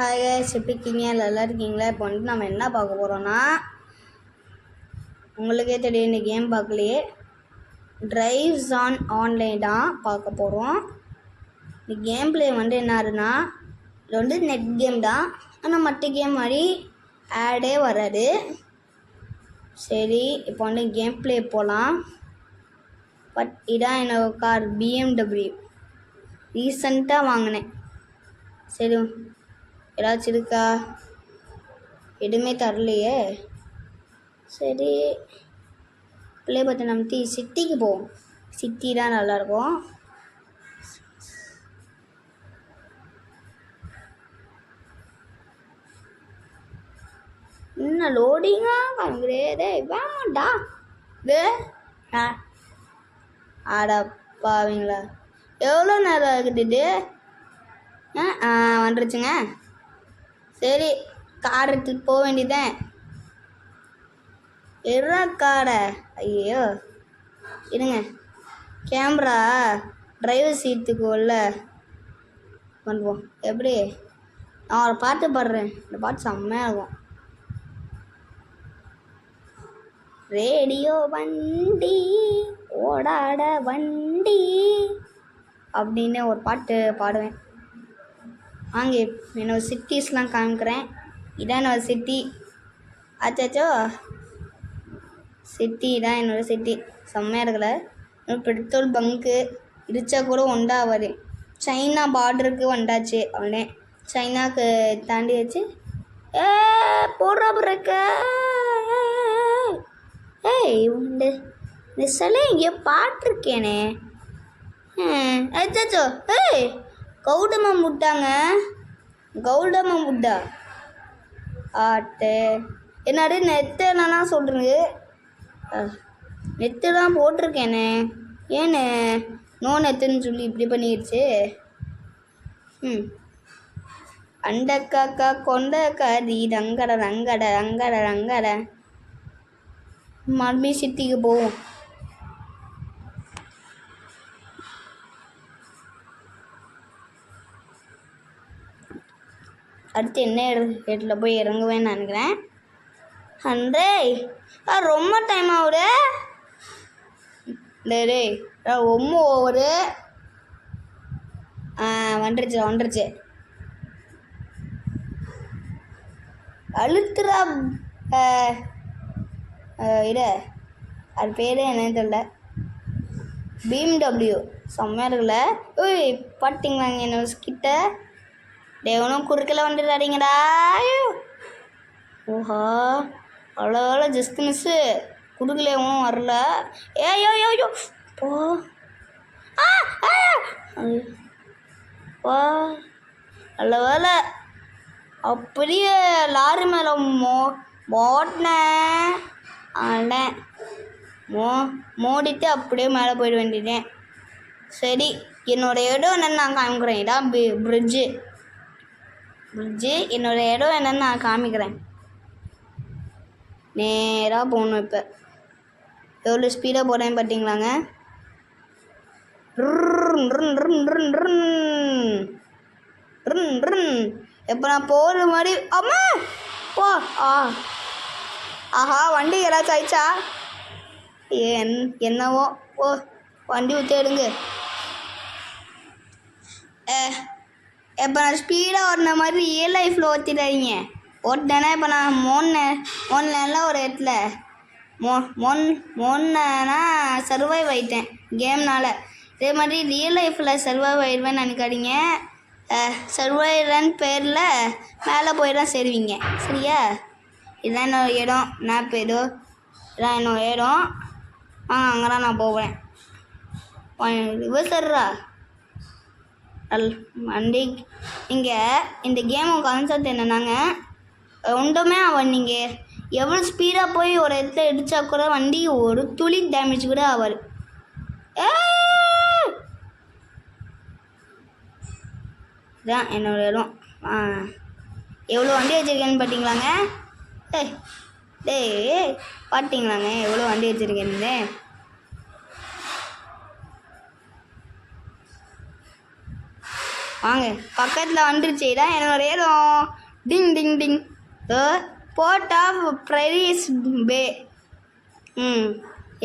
Hi guys, எப்படி இருக்கீங்க? நல்லா இருக்கீங்களா? இப்போ வந்துட்டு நம்ம என்ன பார்க்க போகிறோன்னா, உங்களுக்கே தெரியும் இந்த கேம் பார்க்கலையே, டிரைவ்ஸ் ஆன் ஆன்லைன் தான் பார்க்க போகிறோம். இந்த கேம் பிளே வந்து என்னதுன்னா, இது வந்து நெட் கேம் தான், ஆனால் மற்ற கேம் மாதிரி ஆடே வராது. சரி, இப்போ வந்து கேம் பிளே போகலாம். பட் இதான் என்னோட கார் BMW ரீசண்டாக வாங்கினேன். சரி, ஏதாச்சும் இருக்கா? எதுவுமே தரலையே. சரி, பிள்ளை பார்த்து நம்பி சிட்டிக்கு போவோம். சிட்டி தான் நல்லாயிருக்கும். இன்னும் லோடிங்காக காமிக்கிறே வேமாண்டா வே ஆடப்பாவீங்களா? எவ்வளோ நேரம் ஆகுது? வந்துருச்சுங்க. சரி, கார் எடுத்துட்டு போக வேண்டியதான். எறா காரை ஐயோ இருங்க, கேமரா டிரைவர் சீட்டுக்கு உள்ள பண்ணுவோம். எப்படி? நான் ஒரு பாட்டு பாடுறேன், இந்த பாட்டு செம்மையாக இருக்கும். ரேடியோ வண்டி ஓடாட வண்டி அப்படின்னு ஒரு பாட்டு பாடுவேன். வாங்க என்னோட சிட்டிஸ்லாம் காமிக்கிறேன். இதான் என்னோட சிட்டி. ஆச்சாச்சோ, சிட்டி தான் என்னோட சிட்டி. செம்மையாக இருக்கல. பெட்ரோல் பங்க்கு இடிச்சா கூட ஒண்டாவது. சைனா பார்டருக்கு வந்தாச்சு. அவனே சைனாவுக்கு தாண்டி வச்சு போடுற ஏய் உண்டு இந்த சிலை எங்கேயோ பாட்டிருக்கேனே. ஆச்சாச்சோ, ஏய் கௌதம முட்டாங்க, கௌதம முட்டா ஆட்டு என்னது நெத்து என்னன்னா சொல்கிறீங்க? நெத்து தான் போட்டிருக்கேனே, ஏன்னு நோ நெத்துன்னு சொல்லி இப்படி பண்ணிடுச்சு. அண்ட காக்கா கொண்ட கறி ரங்கட ரங்கட ரங்கட ரங்கட. மறுபடியும் சிட்டிக்கு போவோம். அடுத்து என்ன இடத்துல போய் இறங்குவேன்னு நினைக்கிறேன். அன்றே ரொம்ப டைம் ஆகுது. டே ரொம்ப ஓவரு. வந்துருச்சு அழுத்துறா. அது பேர் என்னன்னு தெரியல. BMW செம்மையாக இருக்குல்ல. ஓய் பாட்டிங்களாங்க என்ன கிட்ட தேவனும் குறுக்கில் வந்துடாதீங்கடா. ஓஹா அவ்வளோ ஜஸ்ட் மிஸ்ஸு. குடுக்கலேவும் வரல. ஏயோ போ வா. நல்ல வேலை அப்படியே லாரி மேலே ஓட்டினேன். மோடிட்டு அப்படியே மேலே போயிட வேண்டியதேன். சரி, என்னோடய இடம் என்னென்னு நான் காமிக்கிறேன். இதான் பிரிட்ஜு. என்னோடய இடம் என்னென்னு நான் காமிக்கிறேன். நேராக போகணும். இப்போ எவ்வளோ ஸ்பீடாக போகிறேன்னு பார்த்தீங்களாங்க? இப்போ நான் போகிற மாதிரி அம்மா போ. ஆஹா வண்டி ஏதாச்சும் ஆயிடுச்சா? என்னவோ ஓ வண்டி ஊற்றி எடுங்க. இப்போ நான் ஸ்பீடாக ஓடின மாதிரி ரியல் லைஃப்பில் ஓட்டிடாதீங்க. ஓட்டினேன்னா இப்போ நான் மோன்னெல்லாம் ஒரு இடத்துல மோன்னா சர்வைவ் ஆகிட்டேன் கேம்னால். இதே மாதிரி ரியல் லைஃப்பில் சர்வைவ் ஆகிடுவேன்னு நினைக்காதீங்க. சர்வைவர்னு பேரில் மேலே போய் தான் சேருவீங்க. சரியா? இதுதான் என்னோட இடம். மேப் ஏதோ இதான் என்னோட இடம். அங்கே தான் நான் போவேன். விவசர்ரா வண்டி. நீங்கள் இந்த கேமு கான்செப்ட் என்னன்னாங்க, ஒன்றுமே அவன் நீங்கள் எவ்வளோ ஸ்பீடாக போய் ஒரு இடத்துல இடித்தா கூட வண்டி ஒரு துளி டேமேஜ் கூட ஆவார். இதுதான் என்னோட இடம். எவ்வளோ வண்டி வச்சுருக்கேன்னு பார்த்தீங்களாங்க? பார்த்தீங்களாங்க எவ்வளோ வண்டி வச்சுருக்கேன்னு? வாங்க பக்கத்தில் வந்துருச்சு. இதான் என்னோட இடம். டிங் டிங் டிங். போர்ட் ஆஃப் ப்ரைஸ் பே.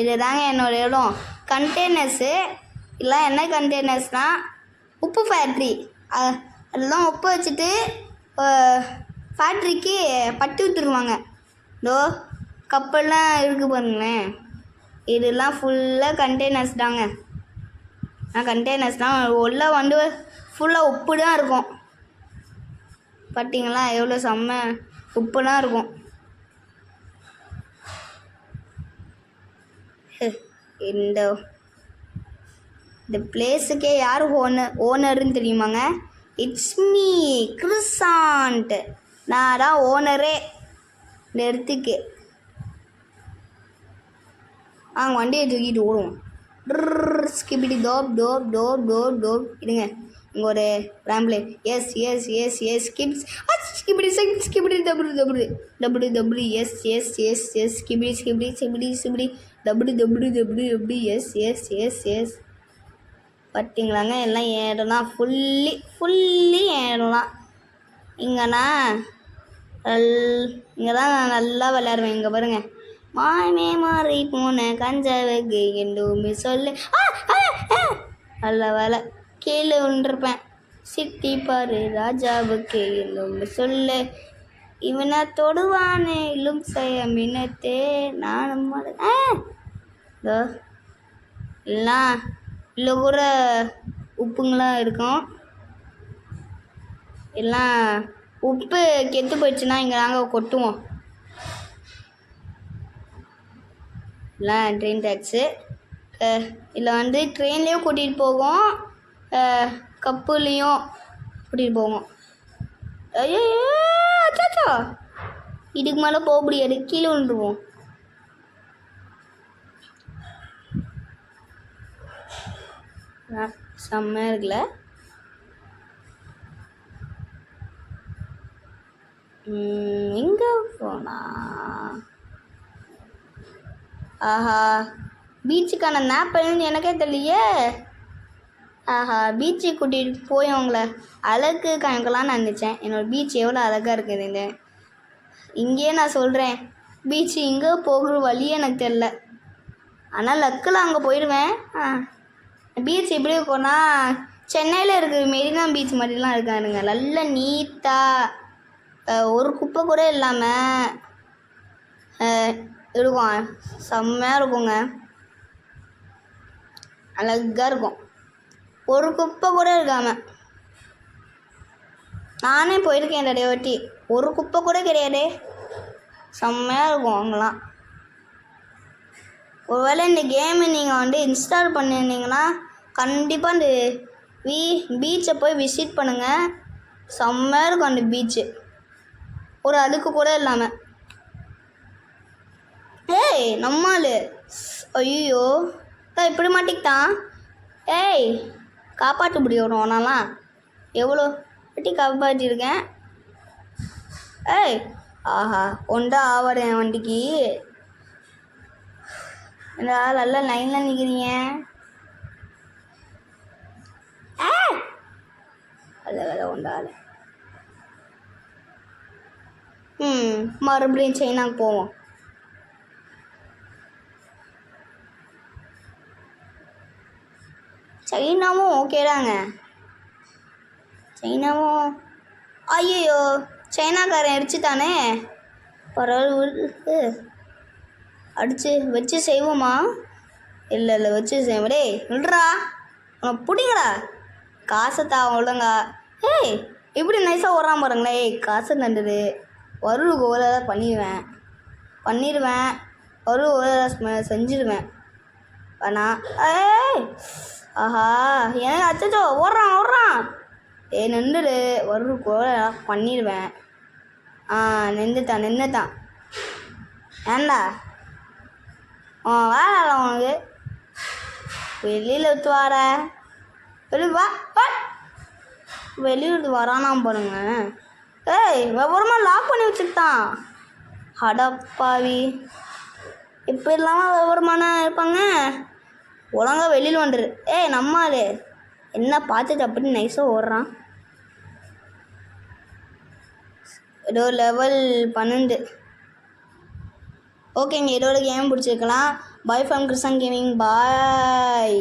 இது தாங்க என்னோட இடம். கண்டெய்னர்ஸு இதெல்லாம் என்ன கண்டெய்னர்ஸ்னால் உப்பு ஃபேக்ட்ரி. அதெல்லாம் உப்பு வச்சுட்டு ஃபேக்ட்ரிக்கு பட்டு விட்டுருவாங்க. கப்பல்லாம் இருக்குது பாருங்களேன். இதெல்லாம் ஃபுல்லாக கண்டெய்னர்ஸ் தாங்க. கண்டெய்னர்ஸ்னால் உள்ளே வந்து ஃபுல்லாக உப்பு தான் இருக்கும். பார்த்தீங்களா எவ்வளோ செம்ம உப்புலாம் இருக்கும். இந்த பிளேஸுக்கே யார் ஓனருன்னு தெரியுமாங்க? இட்ஸ் மீ கிறிசாண்ட். நான் தான் ஓனரே இந்த இடத்துக்கு. வண்டியை தூக்கிட்டு ஓடுவோம். Skibidi dop dop dop dop dop. இருங்க இங்கே ஒரு ரேம்பிளே. Yes yes yes yes skibidi skibidi double double double double yes yes yes yes skibidi skibidi skibidi skibidi double double double double yes yes yes yes. பார்த்தீங்களாங்க எல்லாம் ஏறலாம். Fully ஏறலாம். இங்கேனா இங்கே தான் நான் நல்லா விளையாடுவேன். இங்கே பாருங்கள். மாயமே மாறி போன கஞ்சாவுக்கு எண்டுமே சொல்லு. நல்ல வேலை கீழே விழுந்திருப்பேன். சிட்டி பாரு ராஜாவுக்கு எண்டுமே சொல்லு. இவனை தொடுவானே இலும் செய்ய மினத்தே நானும் எல்லாம் இல்லை கூட உப்புங்களாம் இருக்கும். எல்லாம் உப்பு கெட்டு போயிடுச்சுன்னா இங்கே நாங்கள் கொட்டுவோம். எல்லாம் ட்ரெயின் டேக்ஸு. இதில் வந்து ட்ரெயின்லேயும் கூட்டிகிட்டு போவோம், கப்புலேயும் கூட்டிகிட்டு போவோம். ஐயோ அச்சாச்சா இதுக்கு மேலே போக முடியாது. கீழே விழுந்துருவோம். செம்மையாக இருக்குல்ல. எங்கே போனா? ஆஹா பீச்சுக்கான மேப் எழுந்து எனக்கே தெரியலையே. பீச்சுக்கு கூட்டிகிட்டு போய் அவங்கள அழகு காமிக்கலான்னு நினச்சேன். என்னோடய பீச் எவ்வளோ அழகாக இருக்குது. இங்கேயே நான் சொல்கிறேன், பீச்சு இங்கே போகிற வழியே எனக்கு தெரில. ஆனால் லக்கில் அங்கே போயிடுவேன். பீச் எப்படி இருக்கும்னா சென்னையில் இருக்கிற மெரினா பீச் மாதிரிலாம் இருக்காதுங்க. நல்லா நீட்டாக ஒரு குப்பை கூட இல்லாமல் இருக்கும். செம்மையாக இருக்குங்க. அழகாக இருக்கும். ஒரு குப்பை கூட இருக்காமல். நானே போயிருக்கேன் நிறைய வாட்டி. ஒரு குப்பை கூட கிடையாதே. செம்மையாக இருக்கும் அவங்களாம். ஒருவேளை இந்த கேமை நீங்கள் வந்து இன்ஸ்டால் பண்ணியிருந்தீங்கன்னா கண்டிப்பாக இந்த பீச்சை போய் விசிட் பண்ணுங்கள். செம்மையாக இருக்கும் அந்த பீச்சு. ஒரு அழுக்கு கூட இல்லாமல். ஏய் நம்மால் ஐயோ இப்படி மாட்டிக்கிட்டான். ஏய் காப்பாற்ற முடியும் உன்னாலாம். எவ்வளோ வாட்டி காப்பாற்றிருக்கேன். ஏய் ஆஹா ஒன்றா ஆவாடு என் வண்டிக்கு. இந்த நல்லா லைனில் நிற்கிறீங்க. வேலை உண்டால. மறுபடியும் சைனாக்கு போவோம். சைனாவும் ஓகேதாங்க. சைனாவும் ஐயோ சைனாக்காரன் அடிச்சுட்டானே. பரவாயில்ல அடித்து வச்சு செய்வோமா? இல்லை வச்சு செய்வோம். டே விட்றா உனக்கு பிடிங்கடா. காசை தான் ஒழுங்கா. ஏய் இப்படி நைஸாக ஓடுறான் பாருங்களே. காசை தண்டுது. வருவுக்கு ஒரு பண்ணிடுவேன். ஒரு செஞ்சிடுவேன். ஆனால் ஆஹா எனக்கு அச்சோ ஓடுறான். நின்றுடு. வருவுக்கு ஒரு பண்ணிடுவேன். நின்றுட்டான். ஏண்டா வேலை உனக்கு? வெளியில் விட்டு வர வெளியூர் வரானா பாருங்க. ஏய் விவரமா லாக் பண்ணி வச்சுக்கிட்டான். அடப்பாவி இப்படி இல்லாமல் விவரமான இருப்பாங்க. ஒழுங்கா வெளியில் வந்துரு. ஏய் நம்மால் என்ன பார்த்துட்டு அப்படின்னு நைஸாக ஓடுறான். ஏதோ லெவல் 12. ஓகேங்க, இதோட கேம் பிடிச்சிருக்கலாம். Bye from Krishnan gaming, bye.